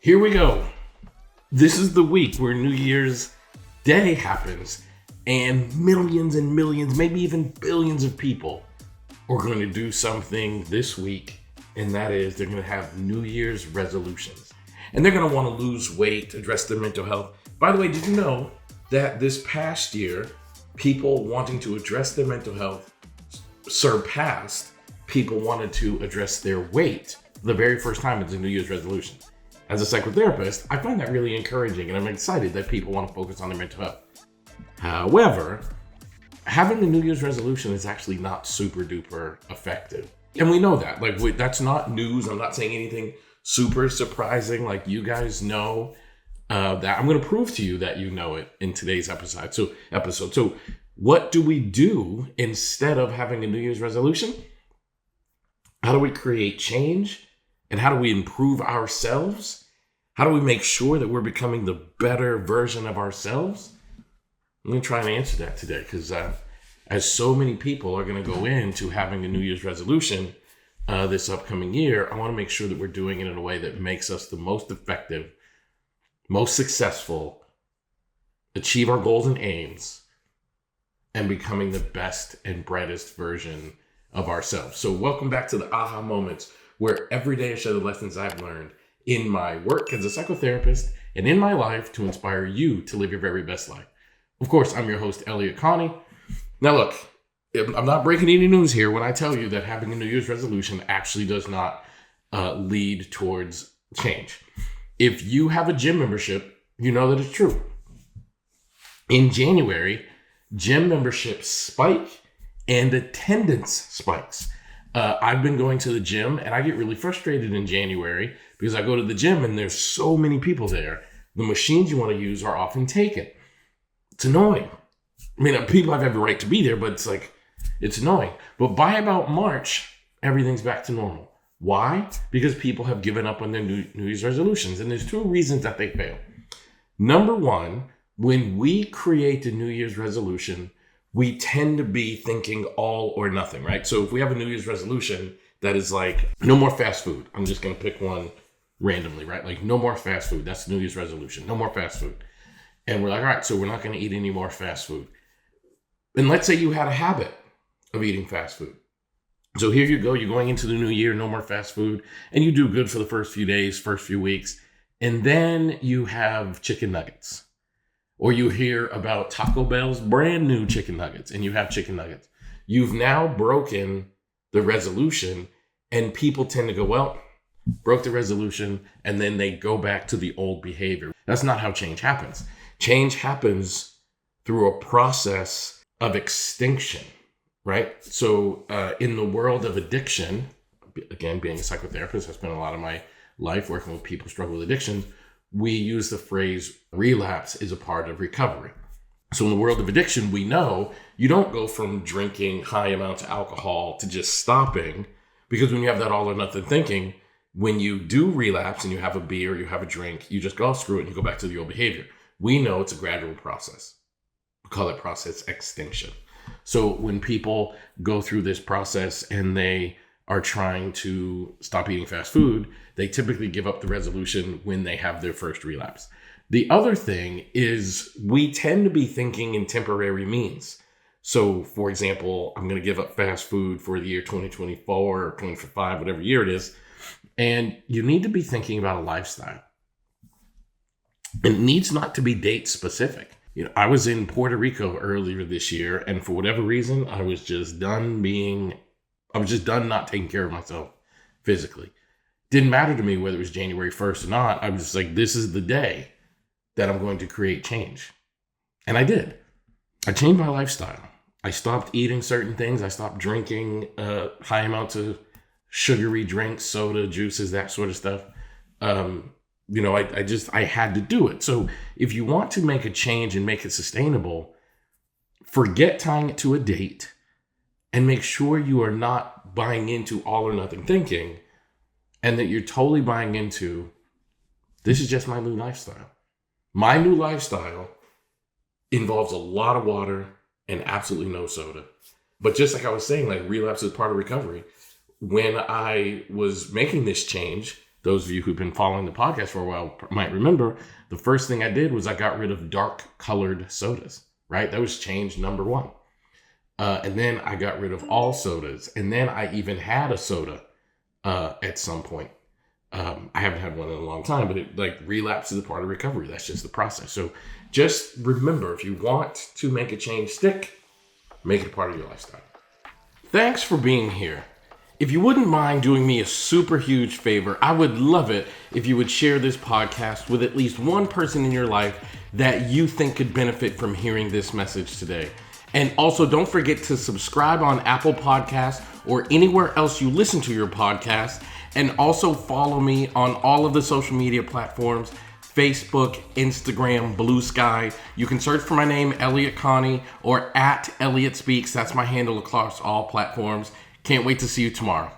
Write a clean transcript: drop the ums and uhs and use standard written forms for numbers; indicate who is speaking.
Speaker 1: Here we go. This is the week where New Year's Day happens, and millions, maybe even billions of people are going to do something this week, and that is they're going to have New Year's resolutions. And they're going to want to lose weight, address their mental health. By the way, did you know that this past year, people wanting to address their mental health surpassed people wanted to address their weight the very first time it's a New Year's resolution? As a psychotherapist, I find that really encouraging, and I'm excited that people want to focus on their mental health. However, having a New Year's resolution is actually not super duper effective. And we know that. That's not news. I'm not saying anything super surprising. You guys know that. I'm going to prove to you that you know it in today's episode. So what do we do instead of having a New Year's resolution? How do we create change? And how do we improve ourselves? How do we make sure that we're becoming the better version of ourselves? I'm going to try and answer that today because as so many people are going to go into having a New Year's resolution this upcoming year, I want to make sure that we're doing it in a way that makes us the most effective, most successful, achieve our goals and aims, and becoming the best and brightest version of ourselves. So welcome back to the aha moments, where every day I share the lessons I've learned in my work as a psychotherapist and in my life to inspire you to live your very best life. Of course, I'm your host, Elliott Connie. Now look, I'm not breaking any news here when I tell you that having a New Year's resolution actually does not lead towards change. If you have a gym membership, you know that it's true. In January, gym memberships spike and attendance spikes. I've been going to the gym and I get really frustrated in January because I go to the gym and there's so many people there. The machines you want to use are often taken. It's annoying. I mean, people have every right to be there, but it's annoying. But by about March, everything's back to normal. Why? Because people have given up on their New Year's resolutions. And there's two reasons that they fail. Number one, when we create a New Year's resolution, we tend to be thinking all or nothing, right? So if we have a New Year's resolution that is no more fast food. I'm just going to pick one randomly, right? No more fast food. That's the New Year's resolution. No more fast food. And we're all right, so we're not going to eat any more fast food. And let's say you had a habit of eating fast food. So here you go. You're going into the new year, no more fast food. And you do good for the first few days, first few weeks. And then you have chicken nuggets. Or you hear about Taco Bell's brand new chicken nuggets, and you have chicken nuggets. You've now broken the resolution, and people tend to go, well, broke the resolution, and then they go back to the old behavior. That's not how change happens. Change happens through a process of extinction, right? So in the world of addiction, again, being a psychotherapist, I spent a lot of my life working with people who struggle with addictions. We use the phrase relapse is a part of recovery. So in the world of addiction, we know you don't go from drinking high amounts of alcohol to just stopping, because when you have that all or nothing thinking, when you do relapse and you have a beer, you have a drink, you just go, oh, screw it, and you go back to the old behavior. We know it's a gradual process. We call it process extinction. So when people go through this process and they are trying to stop eating fast food, they typically give up the resolution when they have their first relapse. The other thing is we tend to be thinking in temporary means. So for example, I'm going to give up fast food for the year 2024 or 2025, whatever year it is. And you need to be thinking about a lifestyle. It needs not to be date specific. I was in Puerto Rico earlier this year, and for whatever reason, I was just done not taking care of myself physically. Didn't matter to me whether it was January 1st or not. I was just like, this is the day that I'm going to create change. And I did. I changed my lifestyle. I stopped eating certain things. I stopped drinking high amounts of sugary drinks, soda, juices, that sort of stuff. I had to do it. So if you want to make a change and make it sustainable, forget tying it to a date and make sure you are not buying into all or nothing thinking, and that you're totally buying into, this is just my new lifestyle. My new lifestyle involves a lot of water and absolutely no soda. But just like I was saying, relapse is part of recovery. When I was making this change, those of you who've been following the podcast for a while might remember, the first thing I did was I got rid of dark colored sodas, right? That was change number one. And then I got rid of all sodas. And then I even had a soda at some point. I haven't had one in a long time, but relapse is a part of recovery. That's just the process. So just remember, if you want to make a change stick, make it a part of your lifestyle. Thanks for being here. If you wouldn't mind doing me a super huge favor, I would love it if you would share this podcast with at least one person in your life that you think could benefit from hearing this message today. And also, don't forget to subscribe on Apple Podcasts or anywhere else you listen to your podcast. And also follow me on all of the social media platforms, Facebook, Instagram, Blue Sky. You can search for my name, Elliott Connie, or @Elliott Speaks. That's my handle across all platforms. Can't wait to see you tomorrow.